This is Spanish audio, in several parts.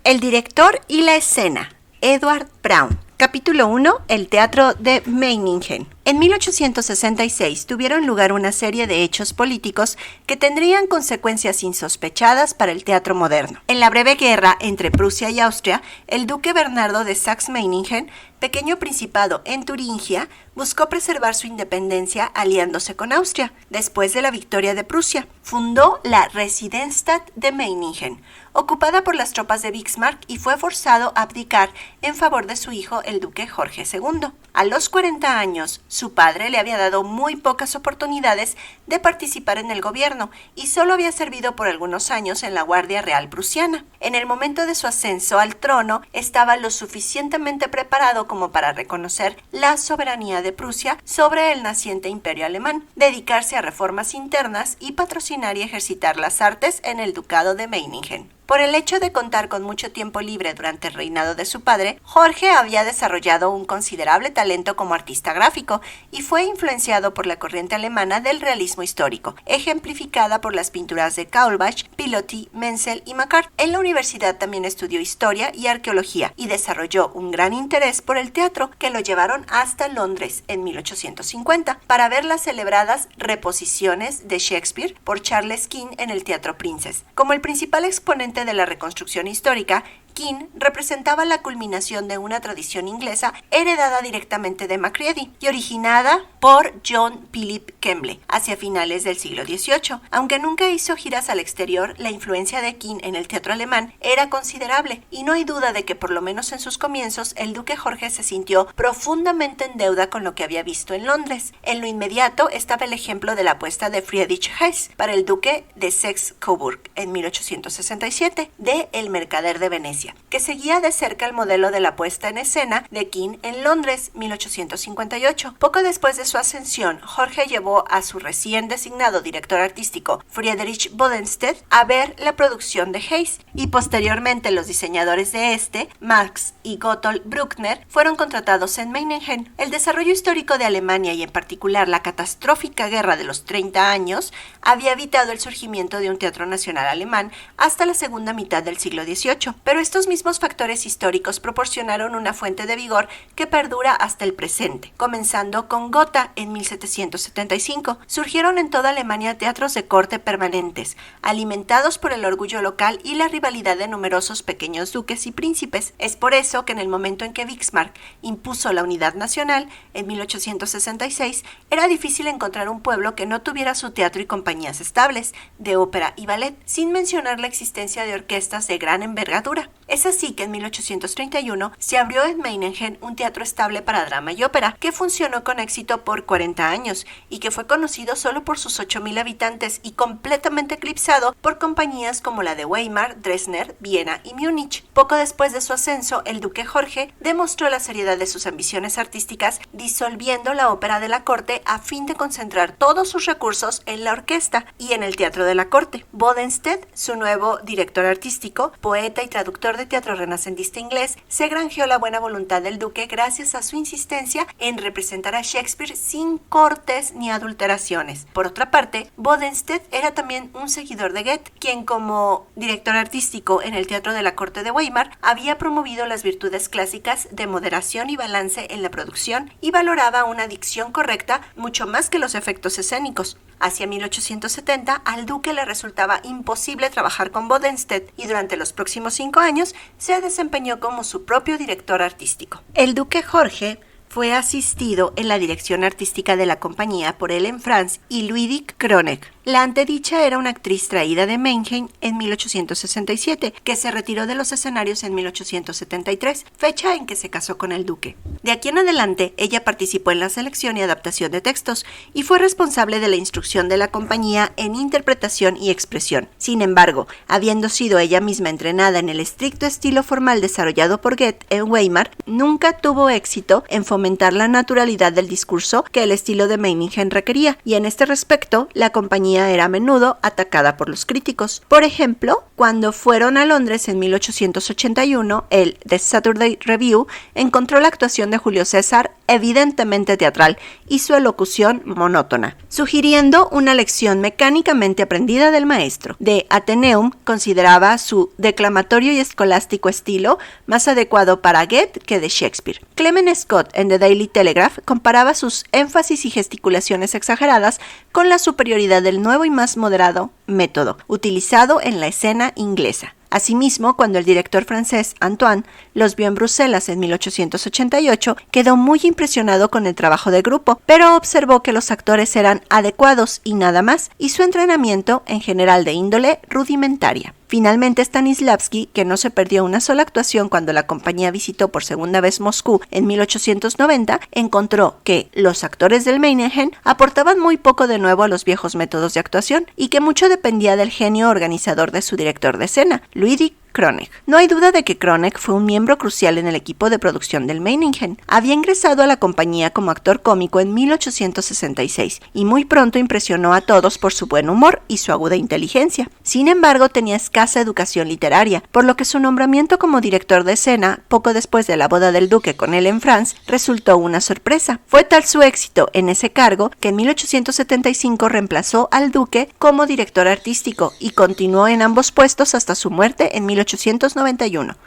El director y la escena, Edward Braun. Capítulo 1. El teatro de Meiningen. En 1866 tuvieron lugar una serie de hechos políticos que tendrían consecuencias insospechadas para el teatro moderno. En la breve guerra entre Prusia y Austria, el duque Bernardo de Saxe-Meiningen, pequeño principado en Turingia, buscó preservar su independencia aliándose con Austria. Después de la victoria de Prusia, fundó la Residenzstadt de Meiningen, ocupada por las tropas de Bismarck, y fue forzado a abdicar en favor de su hijo, el duque Jorge II. A los 40 años, su padre le había dado muy pocas oportunidades de participar en el gobierno y solo había servido por algunos años en la Guardia Real Prusiana. En el momento de su ascenso al trono, estaba lo suficientemente preparado como para reconocer la soberanía de Prusia sobre el naciente imperio alemán, dedicarse a reformas internas y patrocinar y ejercitar las artes en el ducado de Meiningen. Por el hecho de contar con mucho tiempo libre durante el reinado de su padre, Jorge había desarrollado un considerable talento como artista gráfico y fue influenciado por la corriente alemana del realismo histórico, ejemplificada por las pinturas de Kaulbach, Piloty, Menzel y Macquart. En la universidad también estudió historia y arqueología y desarrolló un gran interés por el teatro que lo llevaron hasta Londres en 1850 para ver las celebradas reposiciones de Shakespeare por Charles King en el Teatro Princess. Como el principal exponente de la reconstrucción histórica, King representaba la culminación de una tradición inglesa heredada directamente de Macready y originada por John Philip Kemble hacia finales del siglo XVIII. Aunque nunca hizo giras al exterior, la influencia de King en el teatro alemán era considerable y no hay duda de que por lo menos en sus comienzos el duque Jorge se sintió profundamente en deuda con lo que había visto en Londres. En lo inmediato estaba el ejemplo de la apuesta de Friedrich Hesse para el duque de Saxe-Coburg en 1867 de El mercader de Venecia, que seguía de cerca el modelo de la puesta en escena de King en Londres, 1858. Poco después de su ascensión, Jorge llevó a su recién designado director artístico, Friedrich Bodenstedt, a ver la producción de Hesse, y posteriormente los diseñadores de este, Max y Gotthold Bruckner, fueron contratados en Meiningen. El desarrollo histórico de Alemania y en particular la catastrófica guerra de los 30 años había evitado el surgimiento de un teatro nacional alemán hasta la segunda mitad del siglo XVIII, pero estos mismos factores históricos proporcionaron una fuente de vigor que perdura hasta el presente. Comenzando con Gotha en 1775, surgieron en toda Alemania teatros de corte permanentes, alimentados por el orgullo local y la rivalidad de numerosos pequeños duques y príncipes. Es por eso que en el momento en que Bismarck impuso la unidad nacional, en 1866, era difícil encontrar un pueblo que no tuviera su teatro y compañías estables, de ópera y ballet, sin mencionar la existencia de orquestas de gran envergadura. Es así que en 1831 se abrió en Meiningen un teatro estable para drama y ópera, que funcionó con éxito por 40 años y que fue conocido solo por sus 8,000 habitantes y completamente eclipsado por compañías como la de Weimar, Dresdner, Viena y Múnich. Poco después de su ascenso, el duque Jorge demostró la seriedad de sus ambiciones artísticas, disolviendo la ópera de la corte a fin de concentrar todos sus recursos en la orquesta y en el teatro de la corte. Bodenstedt, su nuevo director artístico, poeta y traductor de teatro renacentista inglés, se granjeó la buena voluntad del duque gracias a su insistencia en representar a Shakespeare sin cortes ni adulteraciones. Por otra parte, Bodenstedt era también un seguidor de Goethe, quien como director artístico en el teatro de la corte de Weimar había promovido las virtudes clásicas de moderación y balance en la producción y valoraba una dicción correcta mucho más que los efectos escénicos. Hacia 1870, al duque le resultaba imposible trabajar con Bodenstedt y durante los próximos 5 años se desempeñó como su propio director artístico. El duque Jorge fue asistido en la dirección artística de la compañía por Ellen Franz y Ludwig Kronek. La antedicha era una actriz traída de Mannheim en 1867, que se retiró de los escenarios en 1873, fecha en que se casó con el duque. De aquí en adelante, ella participó en la selección y adaptación de textos y fue responsable de la instrucción de la compañía en interpretación y expresión. Sin embargo, habiendo sido ella misma entrenada en el estricto estilo formal desarrollado por Goethe en Weimar, nunca tuvo éxito en fomentar fomentar la naturalidad del discurso que el estilo de Meiningen requería, y en este respecto, la compañía era a menudo atacada por los críticos. Por ejemplo, cuando fueron a Londres en 1881, el The Saturday Review encontró la actuación de Julio César evidentemente teatral y su elocución monótona, sugiriendo una lección mecánicamente aprendida del maestro. The Athenaeum consideraba su declamatorio y escolástico estilo más adecuado para Goethe que de Shakespeare. Clement Scott en The Daily Telegraph comparaba sus énfasis y gesticulaciones exageradas con la superioridad del nuevo y más moderado método utilizado en la escena inglesa. Asimismo, cuando el director francés Antoine los vio en Bruselas en 1888, quedó muy impresionado con el trabajo de grupo, pero observó que los actores eran adecuados y nada más, y su entrenamiento en general de índole rudimentaria. Finalmente, Stanislavski, que no se perdió una sola actuación cuando la compañía visitó por segunda vez Moscú en 1890, encontró que los actores del Meiningen aportaban muy poco de nuevo a los viejos métodos de actuación y que mucho dependía del genio organizador de su director de escena, Ludwig Kronek. No hay duda de que Kronek fue un miembro crucial en el equipo de producción del Meiningen. Había ingresado a la compañía como actor cómico en 1866 y muy pronto impresionó a todos por su buen humor y su aguda inteligencia. Sin embargo, tenía escasa educación literaria, por lo que su nombramiento como director de escena, poco después de la boda del duque con él en France, resultó una sorpresa. Fue tal su éxito en ese cargo que en 1875 reemplazó al duque como director artístico y continuó en ambos puestos hasta su muerte en 1891.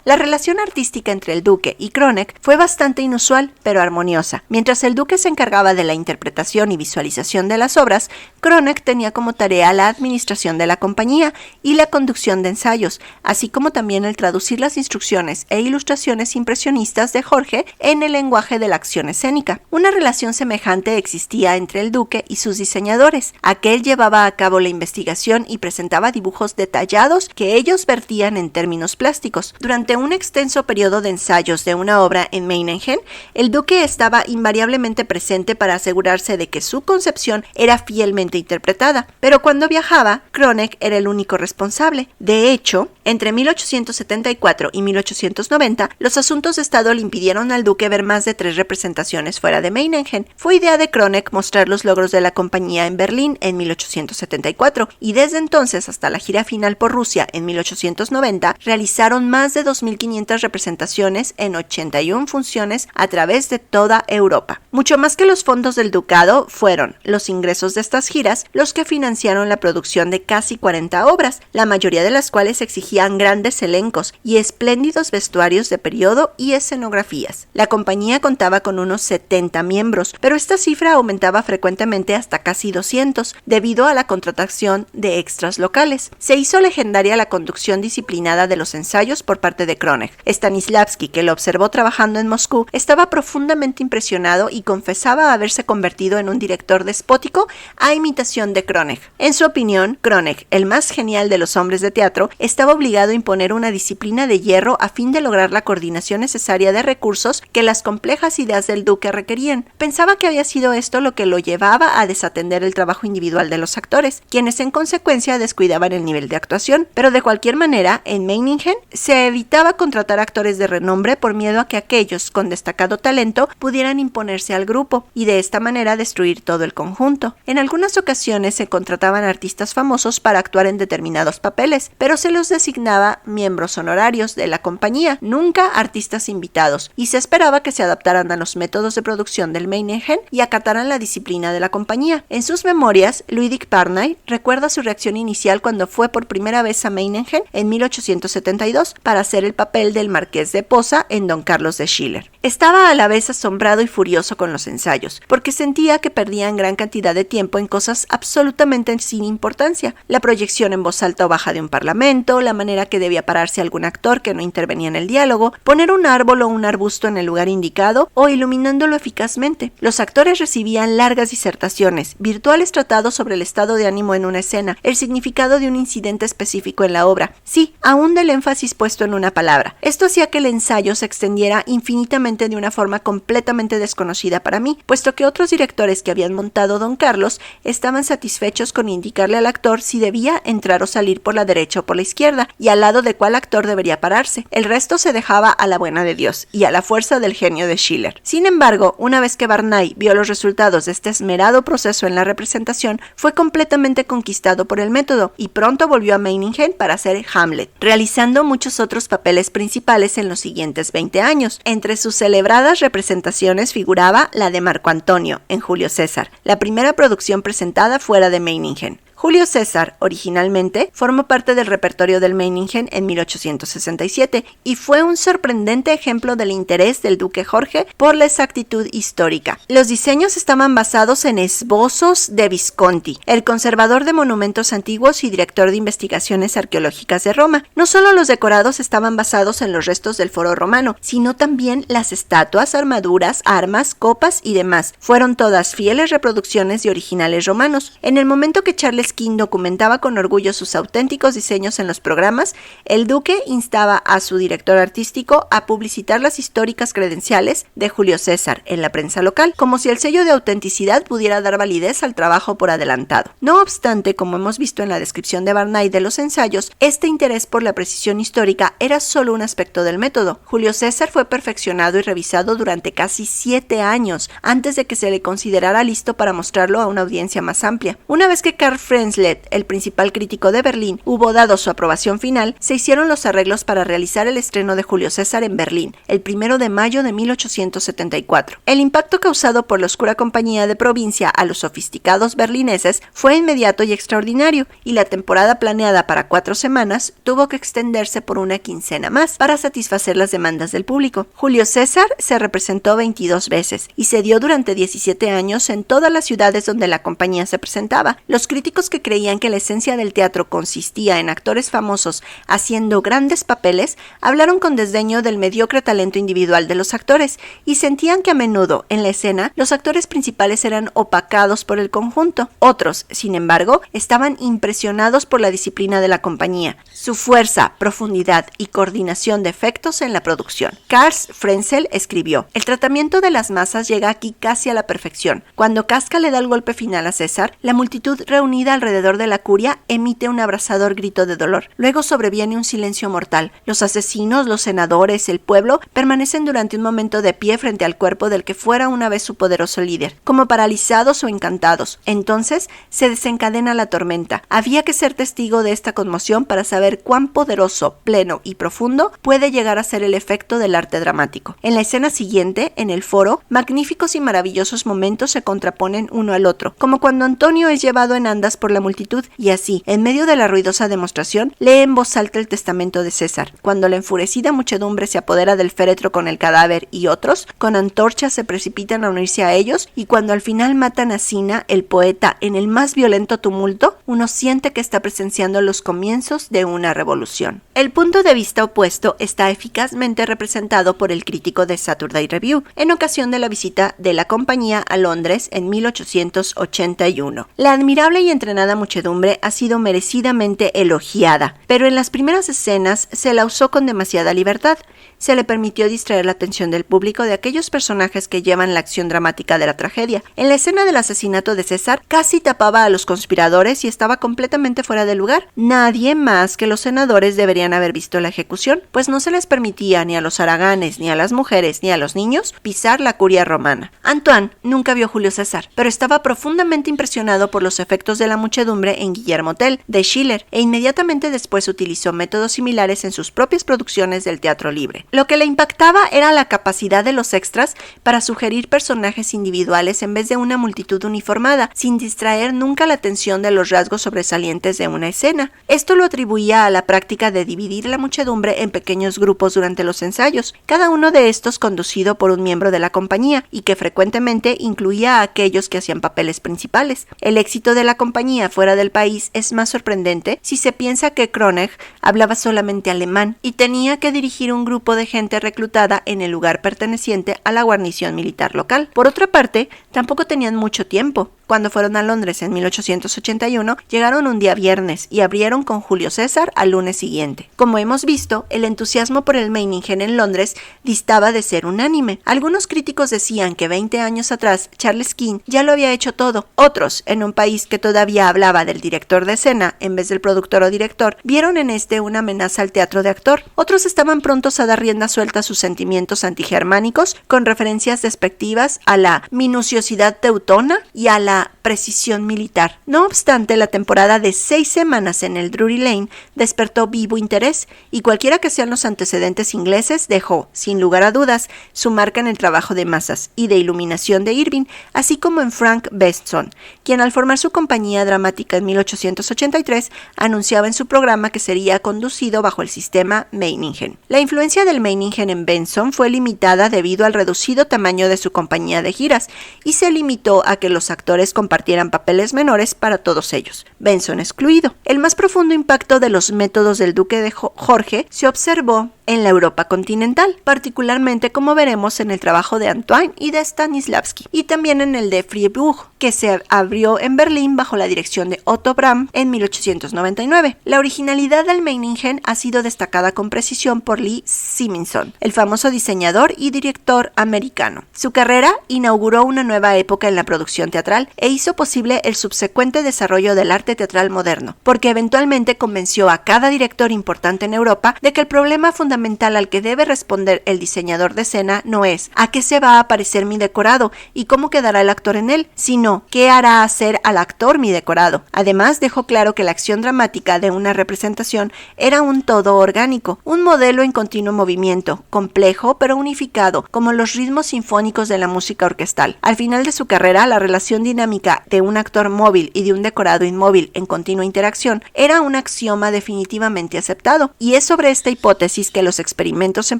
La relación artística entre el duque y Kronek fue bastante inusual, pero armoniosa. Mientras el duque se encargaba de la interpretación y visualización de las obras, Kronek tenía como tarea la administración de la compañía y la conducción de ensayos, así como también el traducir las instrucciones e ilustraciones impresionistas de Jorge en el lenguaje de la acción escénica. Una relación semejante existía entre el duque y sus diseñadores. Aquel llevaba a cabo la investigación y presentaba dibujos detallados que ellos vertían en términos plásticos. Durante un extenso periodo de ensayos de una obra en Meiningen, el duque estaba invariablemente presente para asegurarse de que su concepción era fielmente interpretada, pero cuando viajaba, Kronek era el único responsable. De hecho, entre 1874 y 1890, los asuntos de Estado le impidieron al duque ver más de 3 representaciones fuera de Meiningen. Fue idea de Kronek mostrar los logros de la compañía en Berlín en 1874, y desde entonces hasta la gira final por Rusia en 1890, realizaron más de 2.500 representaciones en 81 funciones a través de toda Europa. Mucho más que los fondos del ducado fueron los ingresos de estas giras los que financiaron la producción de casi 40 obras, la mayoría de las cuales exigían grandes elencos y espléndidos vestuarios de periodo y escenografías. La compañía contaba con unos 70 miembros, pero esta cifra aumentaba frecuentemente hasta casi 200 debido a la contratación de extras locales. Se hizo legendaria la conducción disciplinada de los ensayos por parte de Kronek. Stanislavski, que lo observó trabajando en Moscú, estaba profundamente impresionado y confesaba haberse convertido en un director despótico a imitación de Kronek. En su opinión, Kronek, el más genial de los hombres de teatro, estaba obligado a imponer una disciplina de hierro a fin de lograr la coordinación necesaria de recursos que las complejas ideas del duque requerían. Pensaba que había sido esto lo que lo llevaba a desatender el trabajo individual de los actores, quienes en consecuencia descuidaban el nivel de actuación, pero de cualquier manera, en Meiningen se evitaba contratar actores de renombre por miedo a que aquellos con destacado talento pudieran imponerse al grupo y de esta manera destruir todo el conjunto. En algunas ocasiones se contrataban artistas famosos para actuar en determinados papeles, pero se los designaba miembros honorarios de la compañía, nunca artistas invitados, y se esperaba que se adaptaran a los métodos de producción del Meiningen y acataran la disciplina de la compañía. En sus memorias, Ludwig Parnay recuerda su reacción inicial cuando fue por primera vez a Meiningen en 1872 para hacer el papel del Marqués de Posa en Don Carlos de Schiller. Estaba a la vez asombrado y furioso con los ensayos, porque sentía que perdían gran cantidad de tiempo en cosas absolutamente sin importancia: la proyección en voz alta o baja de un parlamento, la manera que debía pararse algún actor que no intervenía en el diálogo, poner un árbol o un arbusto en el lugar indicado o iluminándolo eficazmente. Los actores recibían largas disertaciones, virtuales tratados sobre el estado de ánimo en una escena, el significado de un incidente específico en la obra, sí, aún del énfasis puesto en una palabra. Esto hacía que el ensayo se extendiera infinitamente seguramente de una forma completamente desconocida para mí, puesto que otros directores que habían montado Don Carlos estaban satisfechos con indicarle al actor si debía entrar o salir por la derecha o por la izquierda, y al lado de cuál actor debería pararse. El resto se dejaba a la buena de Dios y a la fuerza del genio de Schiller. Sin embargo, una vez que Varney vio los resultados de este esmerado proceso en la representación, fue completamente conquistado por el método y pronto volvió a Meiningen para hacer Hamlet, realizando muchos otros papeles principales en los siguientes 20 años. Entre sus celebradas representaciones figuraba la de Marco Antonio en Julio César, la primera producción presentada fuera de Meiningen. Julio César, originalmente, formó parte del repertorio del Meiningen en 1867 y fue un sorprendente ejemplo del interés del duque Jorge por la exactitud histórica. Los diseños estaban basados en esbozos de Visconti, el conservador de monumentos antiguos y director de investigaciones arqueológicas de Roma. No solo los decorados estaban basados en los restos del foro romano, sino también las estatuas, armaduras, armas, copas y demás. Fueron todas fieles reproducciones de originales romanos. En el momento que Charles King documentaba con orgullo sus auténticos diseños en los programas, el duque instaba a su director artístico a publicitar las históricas credenciales de Julio César en la prensa local, como si el sello de autenticidad pudiera dar validez al trabajo por adelantado. No obstante, como hemos visto en la descripción de Varney de los ensayos, este interés por la precisión histórica era solo un aspecto del método. Julio César fue perfeccionado y revisado durante casi 7 años antes de que se le considerara listo para mostrarlo a una audiencia más amplia. Una vez que Carl Frenzlet, el principal crítico de Berlín, hubo dado su aprobación final, se hicieron los arreglos para realizar el estreno de Julio César en Berlín, el 1 de mayo de 1874. El impacto causado por la oscura compañía de provincia a los sofisticados berlineses fue inmediato y extraordinario, y la temporada planeada para 4 semanas tuvo que extenderse por una quincena más para satisfacer las demandas del público. Julio César se representó 22 veces y se dio durante 17 años en todas las ciudades donde la compañía se presentaba. Los críticos que creían que la esencia del teatro consistía en actores famosos haciendo grandes papeles, hablaron con desdeño del mediocre talento individual de los actores y sentían que a menudo, en la escena, los actores principales eran opacados por el conjunto. Otros, sin embargo, estaban impresionados por la disciplina de la compañía, su fuerza, profundidad y coordinación de efectos en la producción. Karl Frenzel escribió: "El tratamiento de las masas llega aquí casi a la perfección. Cuando Casca le da el golpe final a César, la multitud reunida alrededor de la curia emite un abrasador grito de dolor. Luego sobreviene un silencio mortal. Los asesinos, los senadores, el pueblo permanecen durante un momento de pie frente al cuerpo del que fuera una vez su poderoso líder, como paralizados o encantados. Entonces se desencadena la tormenta. Había que ser testigo de esta conmoción para saber cuán poderoso, pleno y profundo puede llegar a ser el efecto del arte dramático. En la escena siguiente, en el foro, magníficos y maravillosos momentos se contraponen uno al otro, como cuando Antonio es llevado en andas por la multitud y así, en medio de la ruidosa demostración, lee en voz alta el testamento de César. Cuando la enfurecida muchedumbre se apodera del féretro con el cadáver y otros, con antorchas se precipitan a unirse a ellos, y cuando al final matan a Cinna, el poeta, en el más violento tumulto, uno siente que está presenciando los comienzos de una revolución". El punto de vista opuesto está eficazmente representado por el crítico de Saturday Review, en ocasión de la visita de la compañía a Londres en 1881. La admirable y entrenada muchedumbre ha sido merecidamente elogiada, pero en las primeras escenas se la usó con demasiada libertad. Se le permitió distraer la atención del público de aquellos personajes que llevan la acción dramática de la tragedia. En la escena del asesinato de César, casi tapaba a los conspiradores y estaba completamente fuera de lugar. Nadie más que los senadores deberían haber visto la ejecución, pues no se les permitía ni a los haraganes, ni a las mujeres, ni a los niños pisar la curia romana. Antoine nunca vio Julio César, pero estaba profundamente impresionado por los efectos de la muchedumbre en Guillermo Tell, de Schiller, e inmediatamente después utilizó métodos similares en sus propias producciones del teatro libre. Lo que le impactaba era la capacidad de los extras para sugerir personajes individuales en vez de una multitud uniformada, sin distraer nunca la atención de los rasgos sobresalientes de una escena. Esto lo atribuía a la práctica de dividir la muchedumbre en pequeños grupos durante los ensayos, cada uno de estos conducido por un miembro de la compañía, y que frecuentemente incluía a aquellos que hacían papeles principales. El éxito de la compañía fuera del país es más sorprendente si se piensa que Kronig hablaba solamente alemán y tenía que dirigir un grupo de gente reclutada en el lugar perteneciente a la guarnición militar local. Por otra parte, tampoco tenían mucho tiempo. Cuando fueron a Londres en 1881, llegaron un día viernes y abrieron con Julio César al lunes siguiente. Como hemos visto, el entusiasmo por el Meiningen en Londres distaba de ser unánime. Algunos críticos decían que 20 años atrás Charles King ya lo había hecho todo. Otros, en un país que todavía hablaba del director de escena en vez del productor o director, vieron en este una amenaza al teatro de actor. Otros estaban prontos a dar rienda suelta a sus sentimientos antigermánicos, con referencias despectivas a la minuciosidad teutona y a la precisión militar. No obstante, la temporada de 6 semanas en el Drury Lane despertó vivo interés, y cualquiera que sean los antecedentes ingleses dejó, sin lugar a dudas, su marca en el trabajo de masas y de iluminación de Irving, así como en Frank Besson, quien al formar su compañía dramática en 1883 anunciaba en su programa que sería conducido bajo el sistema Meiningen. La influencia del Meiningen en Benson fue limitada debido al reducido tamaño de su compañía de giras, y se limitó a que los actores compartieran papeles menores para todos ellos, Benson excluido. El más profundo impacto de los métodos del duque de Jorge se observó en la Europa continental, particularmente como veremos en el trabajo de Antoine y de Stanislavski, y también en el de Freiburg, que se abrió en Berlín bajo la dirección de Otto Brahm en 1899. La originalidad del Meiningen ha sido destacada con precisión por Lee Simonson, el famoso diseñador y director americano. Su carrera inauguró una nueva época en la producción teatral e hizo posible el subsecuente desarrollo del arte teatral moderno, porque eventualmente convenció a cada director importante en Europa de que el problema fundamental al que debe responder el diseñador de escena no es ¿a qué se va a parecer mi decorado y cómo quedará el actor en él?, sino ¿qué hará hacer al actor mi decorado? Además, dejó claro que la acción dramática de una representación era un todo orgánico, un modelo en continuo movimiento, complejo pero unificado, como los ritmos sinfónicos de la música orquestal. Al final de su carrera, la relación dinámica de un actor móvil y de un decorado inmóvil en continua interacción era un axioma definitivamente aceptado, y es sobre esta hipótesis que los experimentos en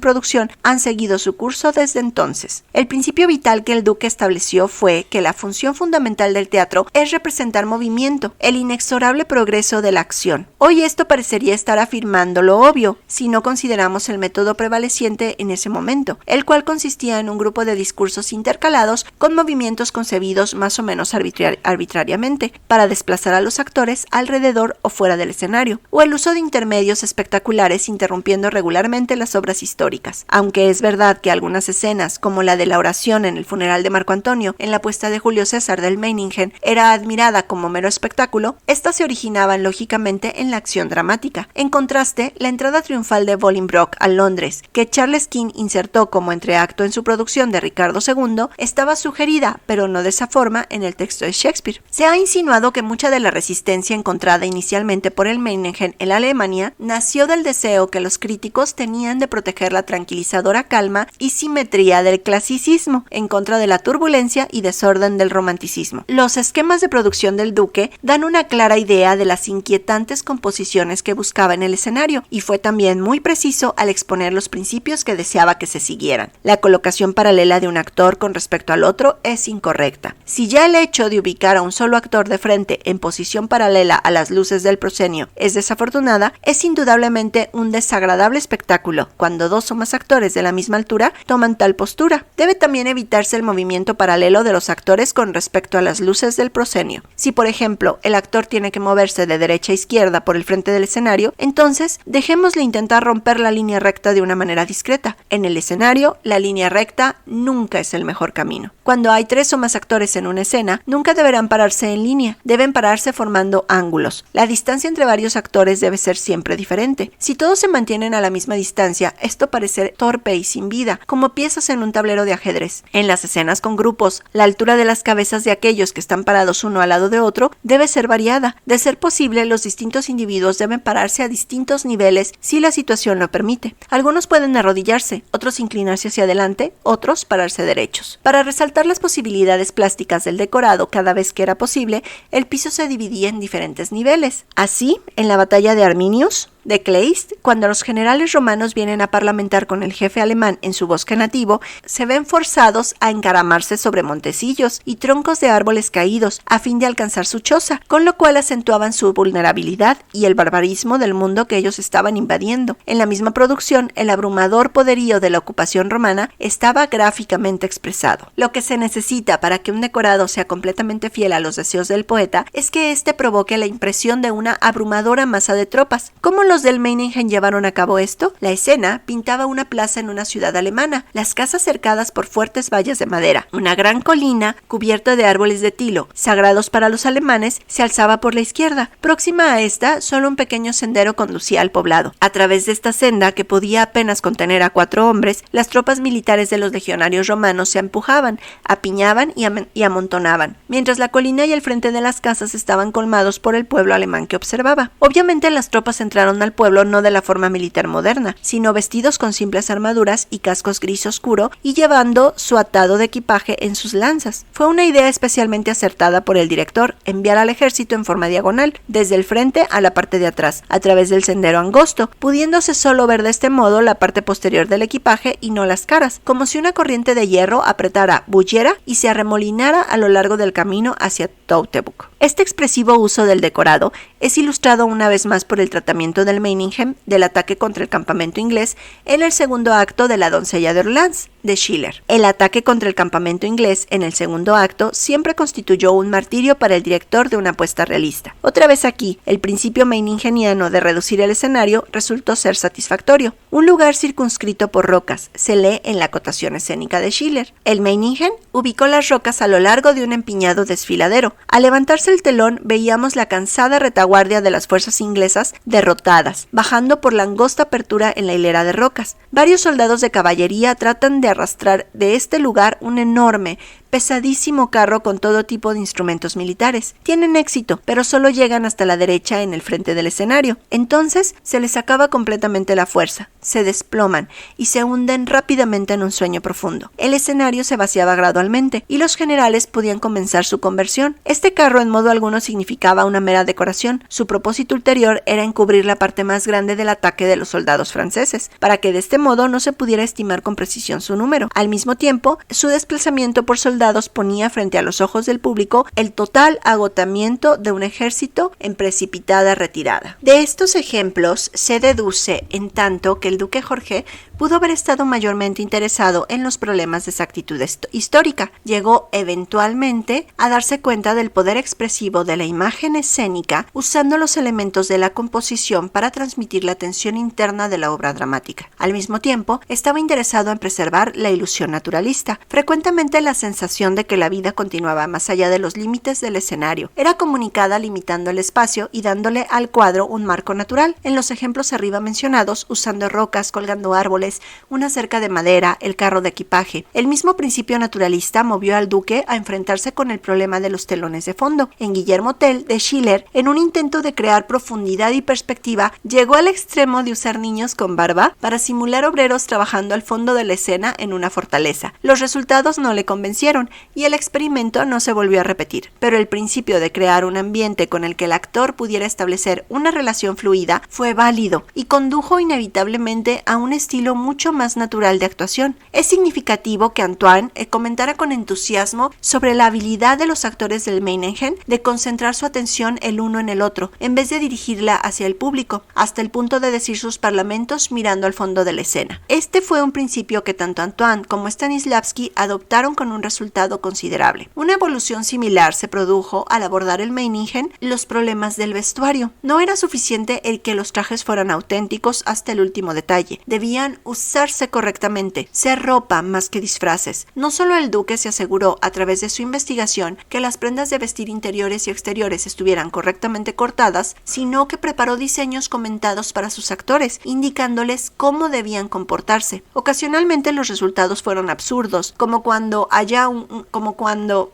producción han seguido su curso desde entonces. El principio vital que el duque estableció fue que la función fundamental del teatro es representar movimiento, el inexorable progreso de la acción. Hoy esto parecería estar afirmando lo obvio, si no consideramos el método prevaleciente en ese momento, el cual consistía en un grupo de discursos intercalados con movimientos concebidos más o menos arbitrariamente, para desplazar a los actores alrededor o fuera del escenario, o el uso de intermedios espectaculares interrumpiendo regularmente las obras históricas. Aunque es verdad que algunas escenas, como la de la oración en el funeral de Marco Antonio en la puesta de Julio César del Meiningen, era admirada como mero espectáculo, estas se originaban lógicamente en la acción dramática. En contraste, la entrada triunfal de Bolingbroke a Londres, que Charles King insertó como entreacto en su producción de Ricardo II, estaba sugerida, pero no de esa forma, en el texto de Shakespeare. Se ha insinuado que mucha de la resistencia encontrada inicialmente por el Meiningen en la Alemania nació del deseo que los críticos tenían de proteger la tranquilizadora calma y simetría del clasicismo en contra de la turbulencia y desorden del romanticismo. Los esquemas de producción del duque dan una clara idea de las inquietantes composiciones que buscaba en el escenario, y fue también muy preciso al exponer los principios que deseaba que se siguieran. La colocación paralela de un actor con respecto al otro es incorrecta. Si ya el hecho de ubicar a un solo actor de frente en posición paralela a las luces del proscenio es desafortunada, es indudablemente un desagradable espectáculo cuando dos o más actores de la misma altura toman tal postura. Debe también evitarse el movimiento paralelo de los actores con respecto a las luces del proscenio. Si, por ejemplo, el actor tiene que moverse de derecha a izquierda por el frente del escenario, entonces dejémosle intentar romper la línea recta de una manera discreta. En el escenario, la línea recta nunca es el mejor camino. Cuando hay 3 o más actores en una escena, nunca deberán pararse en línea, deben pararse formando ángulos. La distancia entre varios actores debe ser siempre diferente. Si todos se mantienen a la misma distancia, esto parece torpe y sin vida, como piezas en un tablero de ajedrez. En las escenas con grupos, la altura de las cabezas de aquellos que están parados uno al lado de otro debe ser variada. De ser posible, los distintos individuos deben pararse a distintos niveles si la situación lo permite. Algunos pueden arrodillarse, otros inclinarse hacia adelante, otros pararse derechos. Para resaltar las posibilidades plásticas del decorado cada vez que era posible, el piso se dividía en diferentes niveles. Así, en la batalla de Arminius, de Kleist, cuando los generales romanos vienen a parlamentar con el jefe alemán en su bosque nativo, se ven forzados a encaramarse sobre montecillos y troncos de árboles caídos a fin de alcanzar su choza, con lo cual acentuaban su vulnerabilidad y el barbarismo del mundo que ellos estaban invadiendo. En la misma producción, el abrumador poderío de la ocupación romana estaba gráficamente expresado. Lo que se necesita para que un decorado sea completamente fiel a los deseos del poeta es que éste provoque la impresión de una abrumadora masa de tropas. ¿Cómo los del Meiningen llevaron a cabo esto? La escena pintaba una plaza en una ciudad alemana, las casas cercadas por fuertes vallas de madera. Una gran colina cubierta de árboles de tilo, sagrados para los alemanes, se alzaba por la izquierda. Próxima a esta, solo un pequeño sendero conducía al poblado. A través de esta senda, que podía apenas contener a 4 hombres, las tropas militares de los legionarios romanos se empujaban, apiñaban y amontonaban, mientras la colina y el frente de las casas estaban colmados por el pueblo alemán que observaba. Obviamente las tropas entraron al pueblo no de la forma militar moderna, sino vestidos con simples armaduras y cascos gris oscuro y llevando su atado de equipaje en sus lanzas. Fue una idea especialmente acertada por el director enviar al ejército en forma diagonal, desde el frente a la parte de atrás, a través del sendero angosto, pudiéndose solo ver de este modo la parte posterior del equipaje y no las caras, como si una corriente de hierro apretara, bullera y se arremolinara a lo largo del camino hacia Teutoburg. Este expresivo uso del decorado es ilustrado una vez más por el tratamiento del Meiningen del ataque contra el campamento inglés en el segundo acto de La doncella de Orleans, de Schiller. El ataque contra el campamento inglés en el segundo acto siempre constituyó un martirio para el director de una puesta realista. Otra vez aquí, el principio meiningeniano de reducir el escenario resultó ser satisfactorio. Un lugar circunscrito por rocas se lee en la acotación escénica de Schiller. El Meiningen ubicó las rocas a lo largo de un empiñado desfiladero. Al levantarse el telón veíamos la cansada retaguardia de las fuerzas inglesas derrotadas, bajando por la angosta apertura en la hilera de rocas. Varios soldados de caballería tratan de arrastrar de este lugar un enorme, pesadísimo carro con todo tipo de instrumentos militares. Tienen éxito, pero solo llegan hasta la derecha en el frente del escenario. Entonces se les acaba completamente la fuerza, se desploman y se hunden rápidamente en un sueño profundo. El escenario se vaciaba gradualmente y los generales podían comenzar su conversión. Este carro en modo alguno significaba una mera decoración. Su propósito ulterior era encubrir la parte más grande del ataque de los soldados franceses, para que de este modo no se pudiera estimar con precisión su número. Al mismo tiempo, su desplazamiento por soldados ponía frente a los ojos del público el total agotamiento de un ejército en precipitada retirada. De estos ejemplos se deduce, en tanto, que el duque Jorge pudo haber estado mayormente interesado en los problemas de exactitud histórica. Llegó eventualmente a darse cuenta del poder expresivo de la imagen escénica usando los elementos de la composición para transmitir la tensión interna de la obra dramática. Al mismo tiempo, estaba interesado en preservar la ilusión naturalista. Frecuentemente la sensación de que la vida continuaba más allá de los límites del escenario era comunicada limitando el espacio y dándole al cuadro un marco natural. En los ejemplos arriba mencionados, usando rocas, colgando árboles, una cerca de madera, el carro de equipaje. El mismo principio naturalista movió al duque a enfrentarse con el problema de los telones de fondo. En Guillermo Tell, de Schiller, en un intento de crear profundidad y perspectiva, llegó al extremo de usar niños con barba para simular obreros trabajando al fondo de la escena en una fortaleza. Los resultados no le convencieron y el experimento no se volvió a repetir. Pero el principio de crear un ambiente con el que el actor pudiera establecer una relación fluida fue válido y condujo inevitablemente a un estilo mucho más natural de actuación. Es significativo que Antoine comentara con entusiasmo sobre la habilidad de los actores del Meiningen de concentrar su atención el uno en el otro, en vez de dirigirla hacia el público, hasta el punto de decir sus parlamentos mirando al fondo de la escena. Este fue un principio que tanto Antoine como Stanislavski adoptaron con un resultado considerable. Una evolución similar se produjo al abordar el Meiningen los problemas del vestuario. No era suficiente el que los trajes fueran auténticos hasta el último detalle. Debían usarse correctamente, ser ropa más que disfraces. No solo el duque se aseguró a través de su investigación que las prendas de vestir interiores y exteriores estuvieran correctamente cortadas, sino que preparó diseños comentados para sus actores, indicándoles cómo debían comportarse. Ocasionalmente los resultados fueron absurdos, como cuando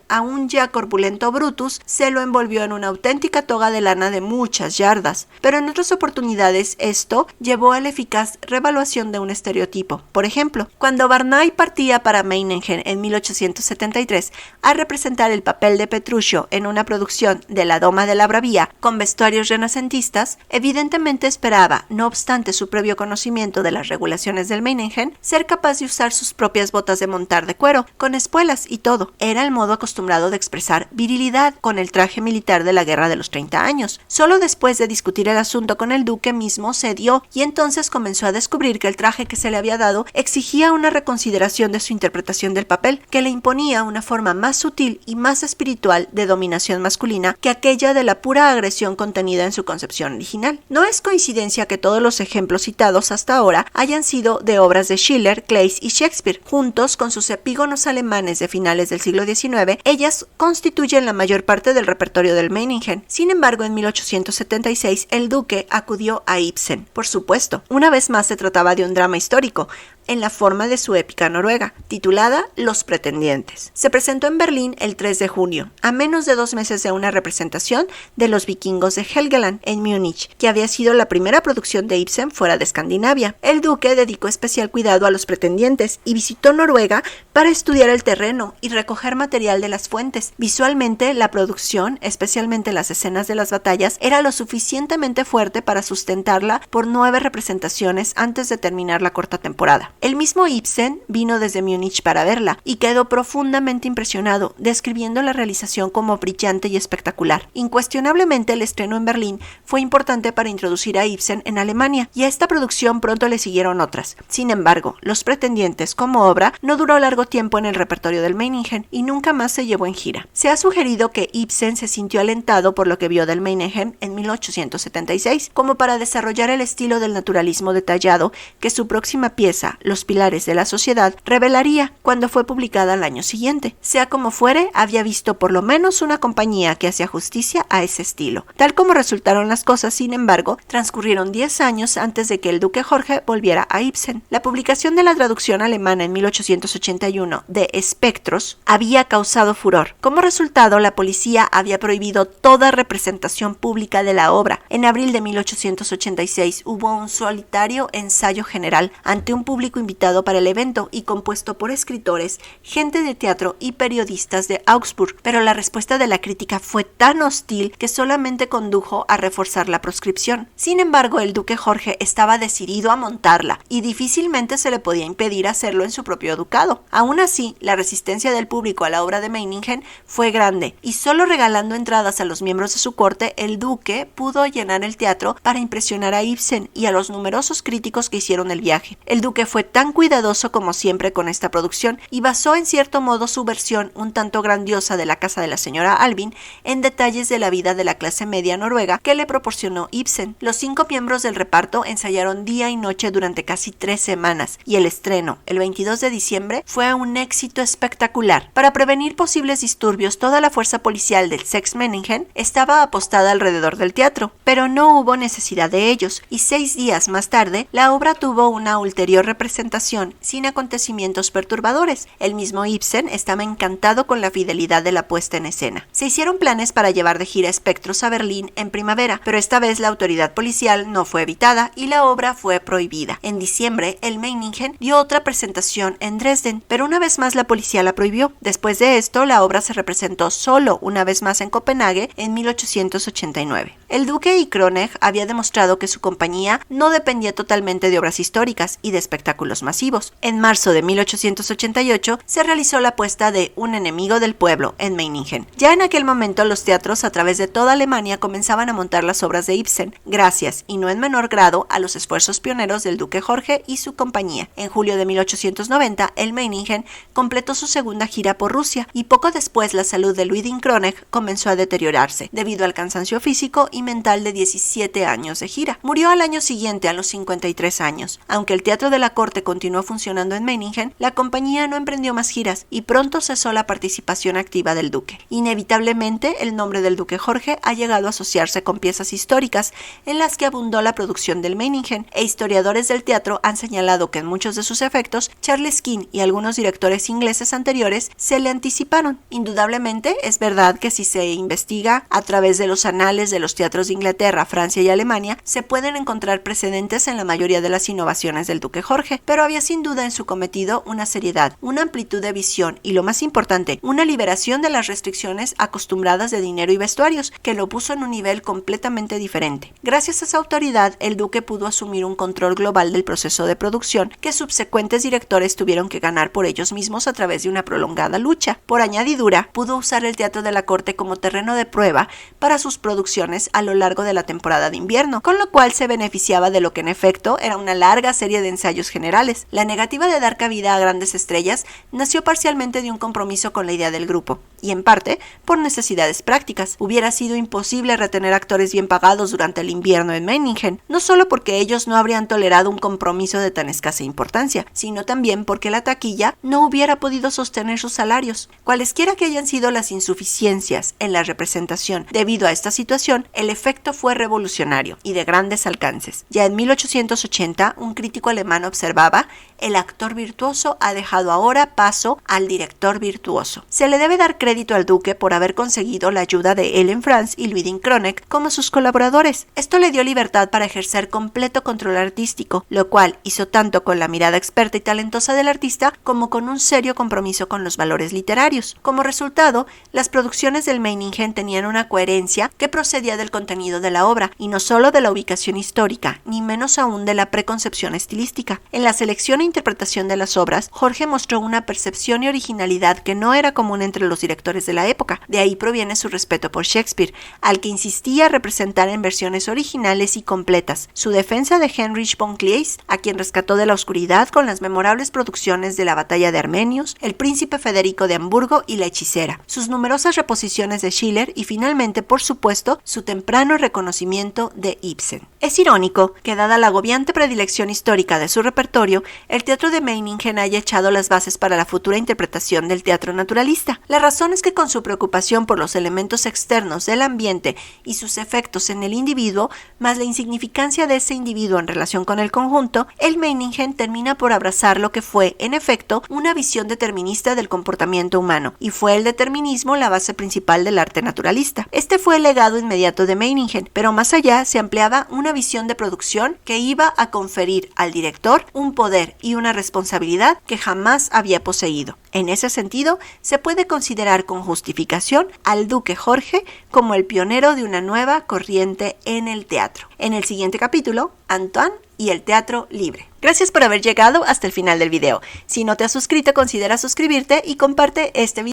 a un ya corpulento Brutus se lo envolvió en una auténtica toga de lana de muchas yardas. Pero en otras oportunidades esto llevó a la eficaz revaluación de un estereotipo. Por ejemplo, cuando Barnay partía para Meiningen en 1873 a representar el papel de Petruchio en una producción de La Doma de la Bravía con vestuarios renacentistas, evidentemente esperaba, no obstante su previo conocimiento de las regulaciones del Meiningen, ser capaz de usar sus propias botas de montar de cuero, con espuelas y todo. Era el modo acostumbrado de expresar virilidad con el traje militar de la Guerra de los 30 años. Solo después de discutir el asunto con el duque mismo cedió y entonces comenzó a descubrir que el traje que se le había dado exigía una reconsideración de su interpretación del papel, que le imponía una forma más sutil y más espiritual de dominación masculina que aquella de la pura agresión contenida en su concepción original. No es coincidencia que todos los ejemplos citados hasta ahora hayan sido de obras de Schiller, Kleist y Shakespeare. Juntos con sus epígonos alemanes de finales del siglo XIX, ellas constituyen la mayor parte del repertorio del Meiningen. Sin embargo, en 1876 el duque acudió a Ibsen. Por supuesto, una vez más se trataba de un drama histórico, en la forma de su épica noruega, titulada Los Pretendientes. Se presentó en Berlín el 3 de junio, a menos de 2 meses de una representación de Los Vikingos de Helgeland en Múnich, que había sido la primera producción de Ibsen fuera de Escandinavia. El duque dedicó especial cuidado a Los Pretendientes y visitó Noruega para estudiar el terreno y recoger material de las fuentes. Visualmente, la producción, especialmente las escenas de las batallas, era lo suficientemente fuerte para sustentarla por 9 representaciones antes de terminar la corta temporada. El mismo Ibsen vino desde Múnich para verla y quedó profundamente impresionado, describiendo la realización como brillante y espectacular. Incuestionablemente, el estreno en Berlín fue importante para introducir a Ibsen en Alemania, y a esta producción pronto le siguieron otras. Sin embargo, Los Pretendientes como obra no duró largo tiempo en el repertorio del Meiningen y nunca más se llevó en gira. Se ha sugerido que Ibsen se sintió alentado por lo que vio del Meiningen en 1876, como para desarrollar el estilo del naturalismo detallado que su próxima pieza, Los Pilares de la Sociedad, revelaría cuando fue publicada al año siguiente. Sea como fuere, había visto por lo menos una compañía que hacía justicia a ese estilo. Tal como resultaron las cosas, sin embargo, transcurrieron 10 años antes de que el duque Jorge volviera a Ibsen. La publicación de la traducción alemana en 1881 de Espectros había causado furor. Como resultado, la policía había prohibido toda representación pública de la obra. En abril de 1886 hubo un solitario ensayo general ante un público invitado para el evento y compuesto por escritores, gente de teatro y periodistas de Augsburg, pero la respuesta de la crítica fue tan hostil que solamente condujo a reforzar la proscripción. Sin embargo, el duque Jorge estaba decidido a montarla y difícilmente se le podía impedir hacerlo en su propio ducado. Aún así, la resistencia del público a la obra de Meiningen fue grande y solo regalando entradas a los miembros de su corte, el duque pudo llenar el teatro para impresionar a Ibsen y a los numerosos críticos que hicieron el viaje. El duque fue tan cuidadoso como siempre con esta producción y basó en cierto modo su versión un tanto grandiosa de La casa de la señora Alvin en detalles de la vida de la clase media noruega que le proporcionó Ibsen. Los 5 miembros del reparto ensayaron día y noche durante casi 3 semanas y el estreno, el 22 de diciembre, fue un éxito espectacular. Para prevenir posibles disturbios, toda la fuerza policial del Sechs-Meiningen estaba apostada alrededor del teatro, pero no hubo necesidad de ellos y 6 días más tarde la obra tuvo una ulterior representación sin acontecimientos perturbadores. El mismo Ibsen estaba encantado con la fidelidad de la puesta en escena. Se hicieron planes para llevar de gira Espectros a Berlín en primavera, pero esta vez la autoridad policial no fue evitada y la obra fue prohibida. En diciembre, el Meiningen dio otra presentación en Dresden, pero una vez más la policía la prohibió. Después de esto, la obra se representó solo una vez más en Copenhague en 1889. El duque y Kronig había demostrado que su compañía no dependía totalmente de obras históricas y de espectáculos masivos. En marzo de 1888 se realizó la puesta de Un enemigo del pueblo en Meiningen. Ya en aquel momento los teatros a través de toda Alemania comenzaban a montar las obras de Ibsen, gracias y no en menor grado a los esfuerzos pioneros del duque Jorge y su compañía. En julio de 1890 el Meiningen completó su segunda gira por Rusia y poco después la salud de Ludwig Kronig comenzó a deteriorarse debido al cansancio físico y mental de 17 años de gira. Murió al año siguiente a los 53 años. Aunque el teatro de la corte continuó funcionando en Meiningen, la compañía no emprendió más giras y pronto cesó la participación activa del duque. Inevitablemente, el nombre del duque Jorge ha llegado a asociarse con piezas históricas en las que abundó la producción del Meiningen, e historiadores del teatro han señalado que en muchos de sus efectos, Charles King y algunos directores ingleses anteriores se le anticiparon. Indudablemente, es verdad que si se investiga a través de los anales de los teatros teatros de Inglaterra, Francia y Alemania, se pueden encontrar precedentes en la mayoría de las innovaciones del duque Jorge, pero había sin duda en su cometido una seriedad, una amplitud de visión y, lo más importante, una liberación de las restricciones acostumbradas de dinero y vestuarios, que lo puso en un nivel completamente diferente. Gracias a esa autoridad, el duque pudo asumir un control global del proceso de producción que subsecuentes directores tuvieron que ganar por ellos mismos a través de una prolongada lucha. Por añadidura, pudo usar el teatro de la corte como terreno de prueba para sus producciones a lo largo de la temporada de invierno, con lo cual se beneficiaba de lo que en efecto era una larga serie de ensayos generales. La negativa de dar cabida a grandes estrellas nació parcialmente de un compromiso con la idea del grupo, y en parte por necesidades prácticas. Hubiera sido imposible retener actores bien pagados durante el invierno en Meiningen, no solo porque ellos no habrían tolerado un compromiso de tan escasa importancia, sino también porque la taquilla no hubiera podido sostener sus salarios. Cualesquiera que hayan sido las insuficiencias en la representación debido a esta situación, el efecto fue revolucionario y de grandes alcances. Ya en 1880, un crítico alemán observaba: el actor virtuoso ha dejado ahora paso al director virtuoso. Se le debe dar crédito al duque por haber conseguido la ayuda de Ellen Franz y Ludwig Kronek como sus colaboradores. Esto le dio libertad para ejercer completo control artístico, lo cual hizo tanto con la mirada experta y talentosa del artista como con un serio compromiso con los valores literarios. Como resultado, las producciones del Meiningen tenían una coherencia que procedía del contenido de la obra y no solo de la ubicación histórica, ni menos aún de la preconcepción estilística. En la selección e interpretación de las obras, Jorge mostró una percepción y originalidad que no era común entre los directores de la época. De ahí proviene su respeto por Shakespeare, al que insistía representar en versiones originales y completas, su defensa de Heinrich von Kleist, a quien rescató de la oscuridad con las memorables producciones de La batalla de Armenios, El príncipe Federico de Hamburgo y La hechicera, sus numerosas reposiciones de Schiller y finalmente, por supuesto, su temprano reconocimiento de Ibsen. Es irónico que, dada la agobiante predilección histórica de su repertorio, el teatro de Meiningen haya echado las bases para la futura interpretación del teatro naturalista. La razón es que, con su preocupación por los elementos externos del ambiente y sus efectos en el individuo, más la insignificancia de ese individuo en relación con el conjunto, el Meiningen termina por abrazar lo que fue, en efecto, una visión determinista del comportamiento humano, y fue el determinismo la base principal del arte naturalista. Este fue el legado inmediato de Meiningen, pero más allá se ampliaba una visión de producción que iba a conferir al director un poder y una responsabilidad que jamás había poseído. En ese sentido, se puede considerar con justificación al duque Jorge como el pionero de una nueva corriente en el teatro. En el siguiente capítulo, Antoine y el teatro libre. Gracias por haber llegado hasta el final del video. Si no te has suscrito, considera suscribirte y comparte este video